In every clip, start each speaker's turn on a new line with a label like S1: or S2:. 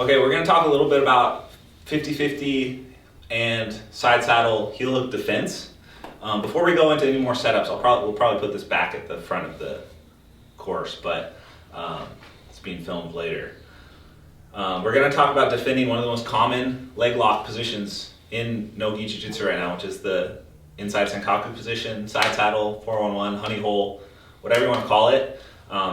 S1: Okay, we're going to talk a little bit about 50-50 and side saddle heel hook defense. Before we go into any more setups, we'll probably put this back at the front of the course, but it's being filmed later. We're going to talk about defending one of the most common leg lock positions in no-gi jiu-jitsu right now, which is the inside senkaku position, side saddle, 411, honey hole, whatever you want to call it.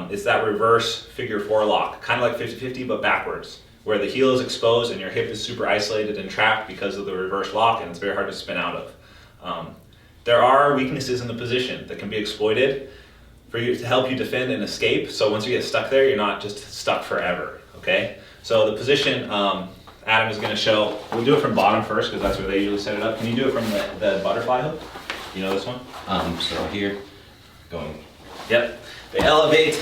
S1: It's that reverse figure four lock, kind of like 50-50 but backwards, where the heel is exposed and your hip is super isolated and trapped because of the reverse lock, and it's very hard to spin out of. There are weaknesses in the position that can be exploited for you to help you defend and escape. So once you get stuck there, you're not just stuck forever, okay? So the position Adam is gonna show, we'll do it from bottom first because that's where they usually set it up. Can you do it from the butterfly hook? You know this one?
S2: So here, going.
S1: Yep. They elevate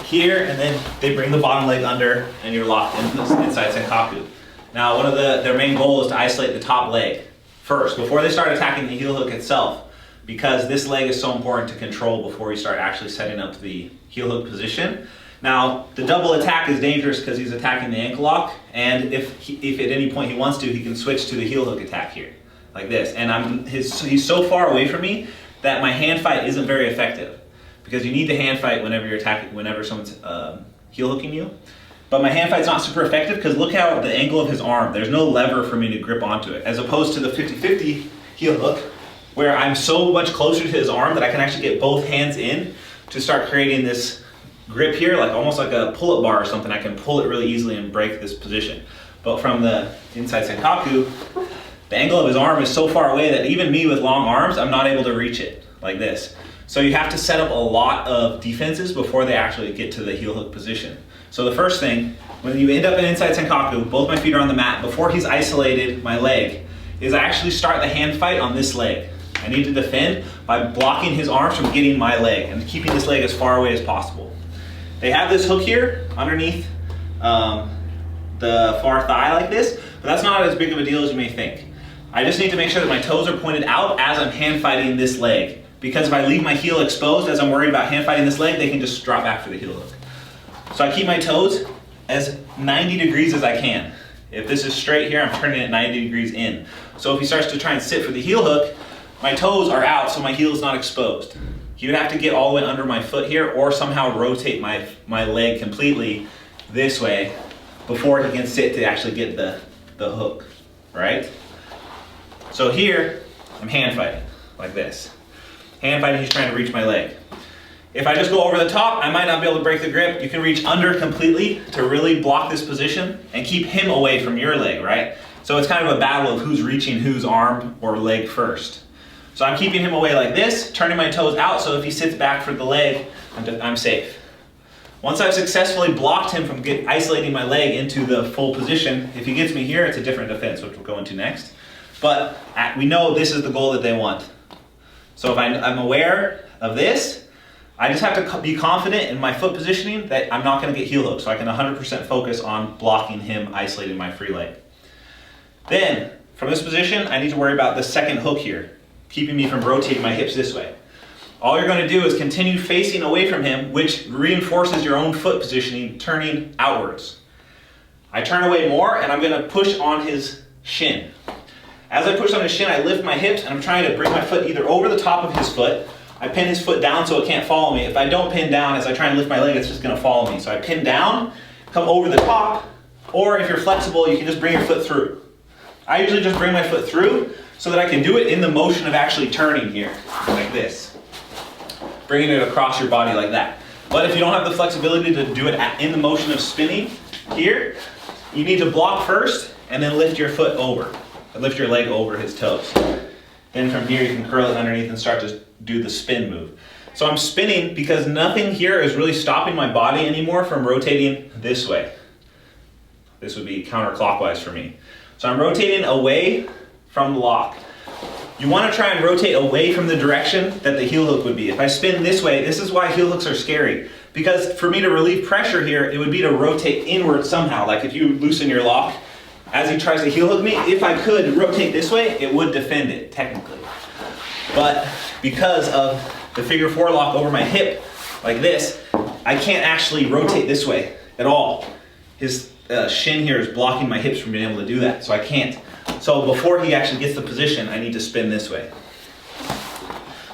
S1: here and then they bring the bottom leg under and you're locked in this inside senkaku. Now one of their main goal is to isolate the top leg first before they start attacking the heel hook itself, because this leg is so important to control before you start actually setting up the heel hook position. Now the double attack is dangerous because he's attacking the ankle lock, and if at any point he wants to, he can switch to the heel hook attack here like this, and he's so far away from me that my hand fight isn't very effective, because you need to hand fight whenever you're attacking, whenever someone's heel hooking you. But my hand fight's not super effective because look how the angle of his arm, there's no lever for me to grip onto it, as opposed to the 50-50 heel hook, where I'm so much closer to his arm that I can actually get both hands in to start creating this grip here, like almost like a pull-up bar or something. I can pull it really easily and break this position. But from the inside senkaku, the angle of his arm is so far away that even me with long arms, I'm not able to reach it like this. So you have to set up a lot of defenses before they actually get to the heel hook position. So the first thing, when you end up in inside senkaku, both my feet are on the mat, before he's isolated my leg, is I actually start the hand fight on this leg. I need to defend by blocking his arms from getting my leg and keeping this leg as far away as possible. They have this hook here underneath the far thigh like this, but that's not as big of a deal as you may think. I just need to make sure that my toes are pointed out as I'm hand fighting this leg, because if I leave my heel exposed as I'm worried about hand fighting this leg, they can just drop back for the heel hook. So I keep my toes as 90 degrees as I can. If this is straight here, I'm turning it 90 degrees in. So if he starts to try and sit for the heel hook, my toes are out so my heel is not exposed. He would have to get all the way under my foot here or somehow rotate my leg completely this way before he can sit to actually get the hook, right? So here, I'm hand fighting like this. Hand fighting, he's trying to reach my leg. If I just go over the top, I might not be able to break the grip. You can reach under completely to really block this position and keep him away from your leg, right? So it's kind of a battle of who's reaching whose arm or leg first. So I'm keeping him away like this, turning my toes out, so if he sits back for the leg, I'm safe. Once I've successfully blocked him from isolating my leg into the full position, if he gets me here, it's a different defense, which we'll go into next. But we know this is the goal that they want. So if I'm aware of this, I just have to be confident in my foot positioning that I'm not going to get heel hooked, so I can 100% focus on blocking him, isolating my free leg. Then, from this position, I need to worry about the second hook here, keeping me from rotating my hips this way. All you're going to do is continue facing away from him, which reinforces your own foot positioning, turning outwards. I turn away more, and I'm going to push on his shin. As I push on his shin, I lift my hips, and I'm trying to bring my foot either over the top of his foot. I pin his foot down so it can't follow me. If I don't pin down as I try and lift my leg, it's just going to follow me. So I pin down, come over the top, or if you're flexible, you can just bring your foot through. I usually just bring my foot through so that I can do it in the motion of actually turning here, like this. Bringing it across your body like that. But if you don't have the flexibility to do it in the motion of spinning here, you need to block first and then lift your foot over. Lift your leg over his toes. Then from here you can curl it underneath and start to do the spin move. So I'm spinning because nothing here is really stopping my body anymore from rotating this way. This would be counterclockwise for me. So I'm rotating away from the lock. You want to try and rotate away from the direction that the heel hook would be. If I spin this way, this is why heel hooks are scary. Because for me to relieve pressure here, it would be to rotate inward somehow. Like if you loosen your lock, as he tries to heel hook me, if I could rotate this way, it would defend it, technically. But because of the figure four lock over my hip, like this, I can't actually rotate this way at all. His shin here is blocking my hips from being able to do that, so I can't. So before he actually gets the position, I need to spin this way.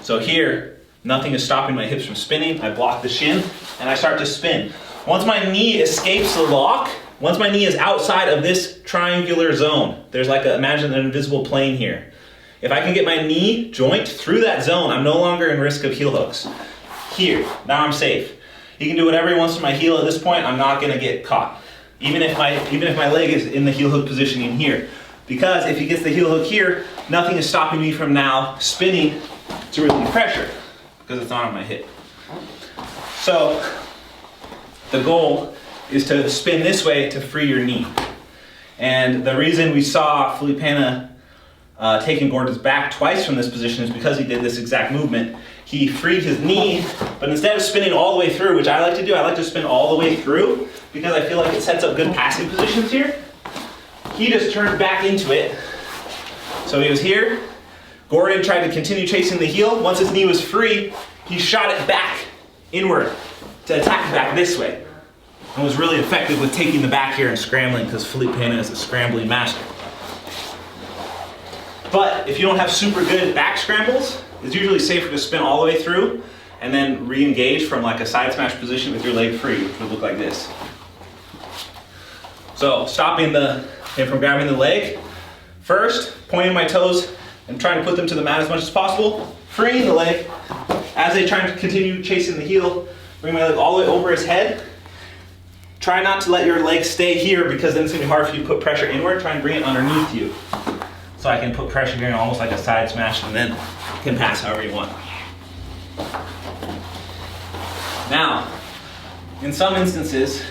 S1: So here, nothing is stopping my hips from spinning. I block the shin, and I start to spin. Once my knee escapes the lock, once my knee is outside of this triangular zone, there's like imagine an invisible plane here. If I can get my knee joint through that zone, I'm no longer in risk of heel hooks. Here, now I'm safe. He can do whatever he wants to my heel at this point, I'm not gonna get caught. Even if my leg is in the heel hook position in here. Because if he gets the heel hook here, nothing is stopping me from now spinning to relieve pressure, because it's not on my hip. So, the goal is to spin this way to free your knee. And the reason we saw Filipena taking Gordon's back twice from this position is because he did this exact movement. He freed his knee, but instead of spinning all the way through, which I like to do, I like to spin all the way through because I feel like it sets up good passing positions here. He just turned back into it. So he was here. Gordon tried to continue chasing the heel. Once his knee was free, he shot it back inward to attack the back this way. And was really effective with taking the back here and scrambling because Filipena is a scrambling master. But if you don't have super good back scrambles, it's usually safer to spin all the way through and then re-engage from like a side smash position with your leg free, which would look like this. So stopping him from grabbing the leg, first pointing my toes and trying to put them to the mat as much as possible, freeing the leg. As they try to continue chasing the heel, bring my leg all the way over his head. Try not to let your leg stay here because then it's gonna be hard for you to put pressure inward. Try and bring it underneath you. So I can put pressure here almost like a side smash and then can pass however you want. Now, in some instances,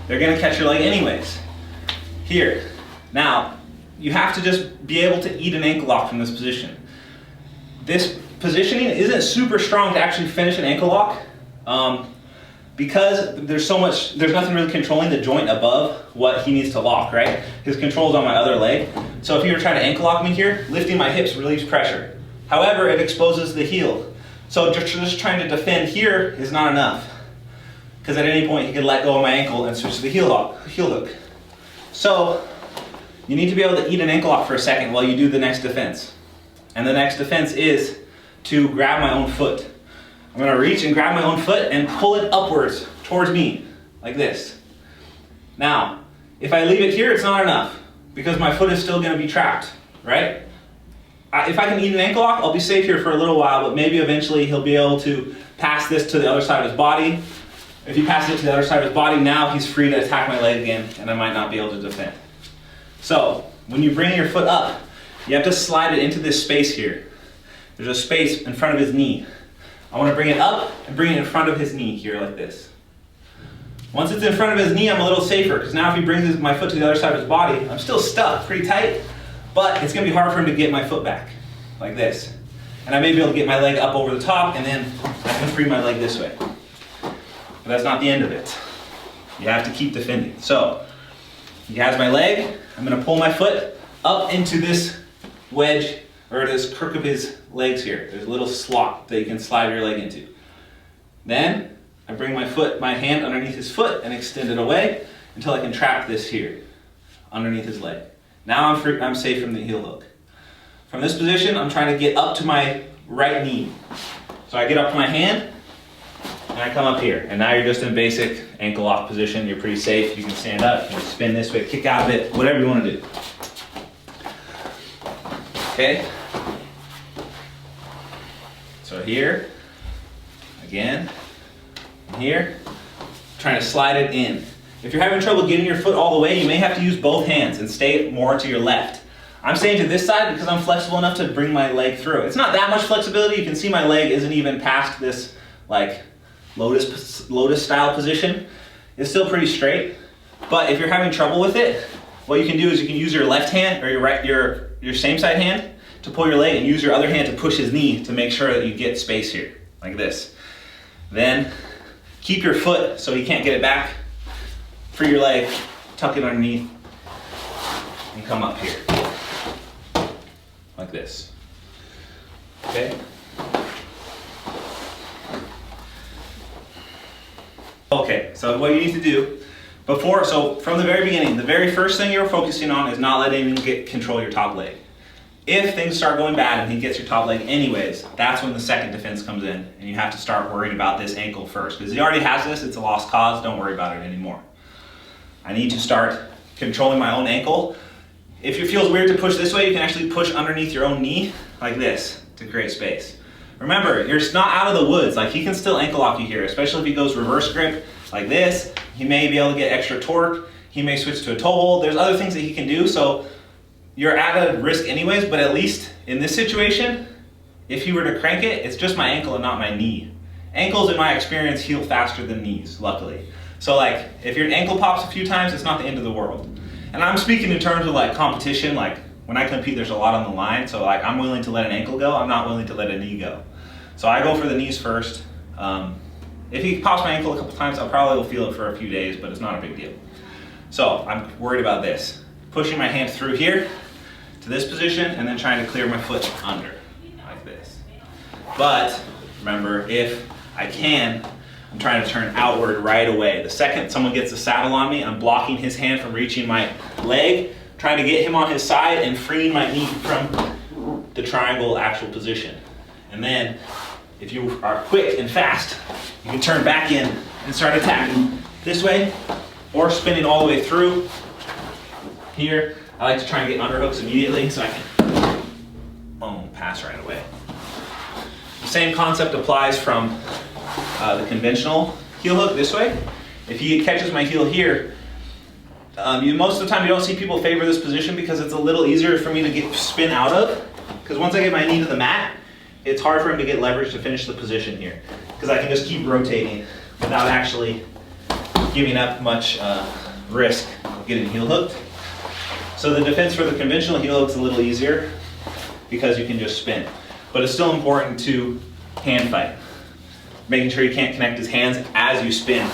S1: they're gonna catch your leg anyways. Here. Now, you have to just be able to eat an ankle lock from this position. This positioning isn't super strong to actually finish an ankle lock because there's nothing really controlling the joint above what he needs to lock, right? His control's on my other leg. So if you were trying to ankle lock me here, lifting my hips relieves pressure. However, it exposes the heel. So just trying to defend here is not enough because at any point he could let go of my ankle and switch to the heel hook. So you need to be able to eat an ankle lock for a second while you do the next defense. And the next defense is to grab my own foot. I'm gonna reach and grab my own foot and pull it upwards towards me, like this. Now, if I leave it here, it's not enough because my foot is still gonna be trapped, right? If I can eat an ankle lock, I'll be safe here for a little while, but maybe eventually he'll be able to pass this to the other side of his body. If he passes it to the other side of his body, now he's free to attack my leg again, and I might not be able to defend. So, when you bring your foot up, you have to slide it into this space here. There's a space in front of his knee. I want to bring it up and bring it in front of his knee here like this. Once it's in front of his knee, I'm a little safer because now if he brings my foot to the other side of his body, I'm still stuck pretty tight, but it's going to be hard for him to get my foot back like this. And I may be able to get my leg up over the top and then I can free my leg this way. But that's not the end of it. You have to keep defending. So, he has my leg. I'm going to pull my foot up into this wedge or this crook of his legs here. There's a little slot that you can slide your leg into. Then I bring my hand underneath his foot and extend it away until I can trap this here underneath his leg. Now I'm safe from the heel hook. From this position, I'm trying to get up to my right knee. So I get up to my hand and I come up here. And now you're just in basic ankle lock position. You're pretty safe. You can stand up, you can spin this way, kick out of it, whatever you want to do. Okay? So here, again, here, trying to slide it in. If you're having trouble getting your foot all the way, you may have to use both hands and stay more to your left. I'm staying to this side because I'm flexible enough to bring my leg through. It's not that much flexibility. You can see my leg isn't even past this like lotus style position. It's still pretty straight. But if you're having trouble with it, what you can do is you can use your left hand or your same side hand to pull your leg and use your other hand to push his knee to make sure that you get space here, like this. Then keep your foot so he can't get it back. Free your leg, tuck it underneath, and come up here, like this. Okay? Okay, so what you need to do, So from the very beginning, the very first thing you're focusing on is not letting him control your top leg. If things start going bad and he gets your top leg anyways, that's when the second defense comes in, and you have to start worrying about this ankle first. Because he already has this, it's a lost cause, don't worry about it anymore. I need to start controlling my own ankle. If it feels weird to push this way, you can actually push underneath your own knee like this to create space. Remember, you're not out of the woods. Like, he can still ankle lock you here, especially if he goes reverse grip like this. He may be able to get extra torque. He may switch to a toe hold. There's other things that he can do. So you're at a risk anyways, but at least in this situation, if he were to crank it, it's just my ankle and not my knee. Ankles, in my experience, heal faster than knees, luckily. So like, if your ankle pops a few times, it's not the end of the world. And I'm speaking in terms of like competition. Like, when I compete, there's a lot on the line. So like, I'm willing to let an ankle go. I'm not willing to let a knee go. So I go for the knees first. If he pops my ankle a couple times, I'll probably will feel it for a few days, but it's not a big deal. So I'm worried about this. Pushing my hand through here to this position and then trying to clear my foot under like this. But remember, if I can, I'm trying to turn outward right away. The second someone gets a saddle on me, I'm blocking his hand from reaching my leg, trying to get him on his side and freeing my knee from the triangle actual position. And then, if you are quick and fast, you can turn back in and start attacking this way, or spinning all the way through. Here, I like to try and get underhooks immediately so I can pass right away. The same concept applies from the conventional heel hook this way. If he catches my heel here, most of the time you don't see people favor this position because it's a little easier for me to spin out of. Because once I get my knee to the mat, it's hard for him to get leverage to finish the position here. Because I can just keep rotating without actually giving up much risk of getting heel hooked. So the defense for the conventional heel hook is a little easier because you can just spin. But it's still important to hand fight. Making sure he can't connect his hands as you spin.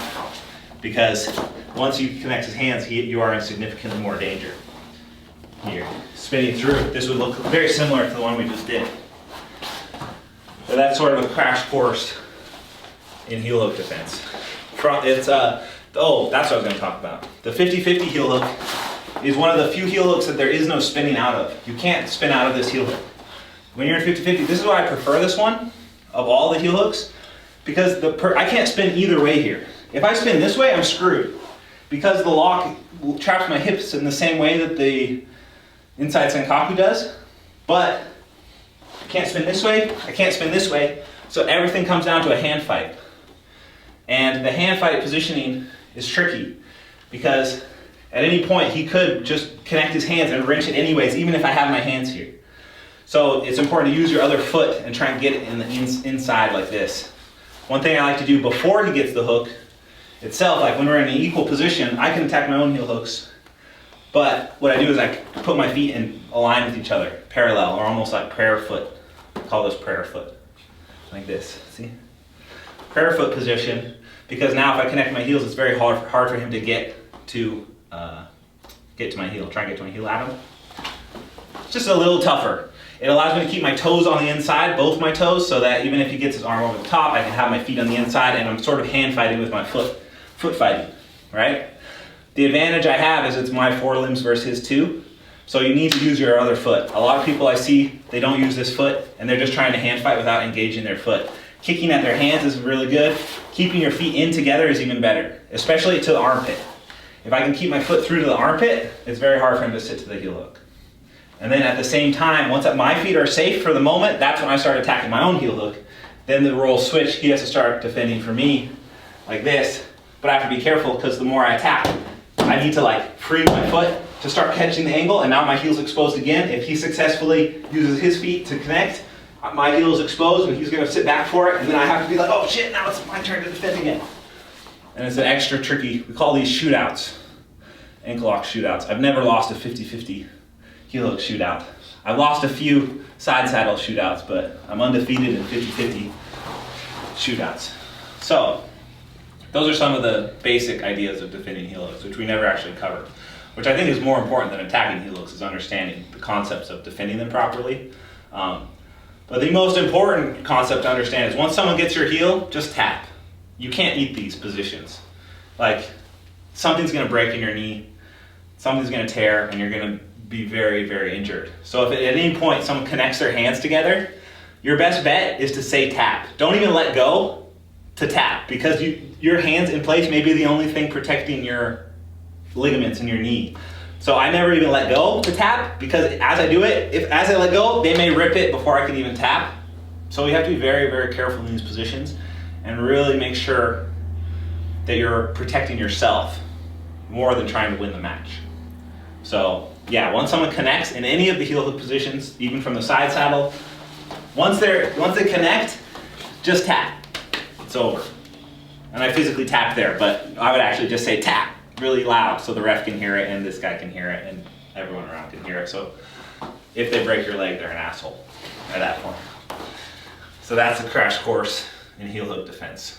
S1: Because once you connect his hands, you are in significantly more danger. Here, spinning through, this would look very similar to the one we just did. So that's sort of a crash course in heel hook defense. That's what I was going to talk about. The 50-50 heel hook is one of the few heel hooks that there is no spinning out of. You can't spin out of this heel hook. When you're in 50-50, this is why I prefer this one of all the heel hooks, because I can't spin either way here. If I spin this way, I'm screwed. Because the lock traps my hips in the same way that the inside senkaku does, but I can't spin this way, I can't spin this way, so everything comes down to a hand fight. And the hand fight positioning is tricky because at any point he could just connect his hands and wrench it anyways, even if I have my hands here. So it's important to use your other foot and try and get it in the inside like this. One thing I like to do before he gets the hook itself, like when we're in an equal position, I can attack my own heel hooks. But what I do is I put my feet in line with each other, parallel, or almost like prayer foot. I call this prayer foot, like this, see? Prayer foot position, because now if I connect my heels, it's very hard for him to get to my heel, try and get to my heel at him. It's just a little tougher. It allows me to keep my toes on the inside, both my toes, so that even if he gets his arm over the top, I can have my feet on the inside, and I'm sort of hand fighting with my foot fighting, right? The advantage I have is it's my forelimbs versus his two, so you need to use your other foot. A lot of people I see, they don't use this foot, and they're just trying to hand fight without engaging their foot. Kicking at their hands is really good. Keeping your feet in together is even better, especially to the armpit. If I can keep my foot through to the armpit, it's very hard for him to sit to the heel hook. And then at the same time, once my feet are safe for the moment, that's when I start attacking my own heel hook. Then the roles switch. He has to start defending for me like this. But I have to be careful because the more I attack, I need to like free my foot to start catching the angle, and now my heel's exposed again. If he successfully uses his feet to connect, my heel is exposed and he's going to sit back for it, and then I have to be like, oh shit, now it's my turn to defend again. And it's an extra tricky, we call these shootouts, ankle lock shootouts. I've never lost a 50-50 heel hook shootout. I've lost a few side saddle shootouts, but I'm undefeated in 50-50 shootouts. So, those are some of the basic ideas of defending heel hooks, which we never actually covered. Which I think is more important than attacking heel hooks, is understanding the concepts of defending them properly. But the most important concept to understand is once someone gets your heel, just tap. You can't eat these positions. Like, something's gonna break in your knee, something's gonna tear, and you're gonna be very, very injured. So if at any point someone connects their hands together, your best bet is to say tap. Don't even let go to tap, because your hands in place may be the only thing protecting your ligaments in your knee. So I never even let go to tap, because as I do it, as I let go, they may rip it before I can even tap. So you have to be very, very careful in these positions and really make sure that you're protecting yourself more than trying to win the match. So yeah, once someone connects in any of the heel hook positions, even from the side saddle, once they connect, just tap. It's over. And I physically tap there, but I would actually just say tap really loud so the ref can hear it and this guy can hear it and everyone around can hear it. So if they break your leg, they're an asshole at that point. So that's a crash course in heel hook defense.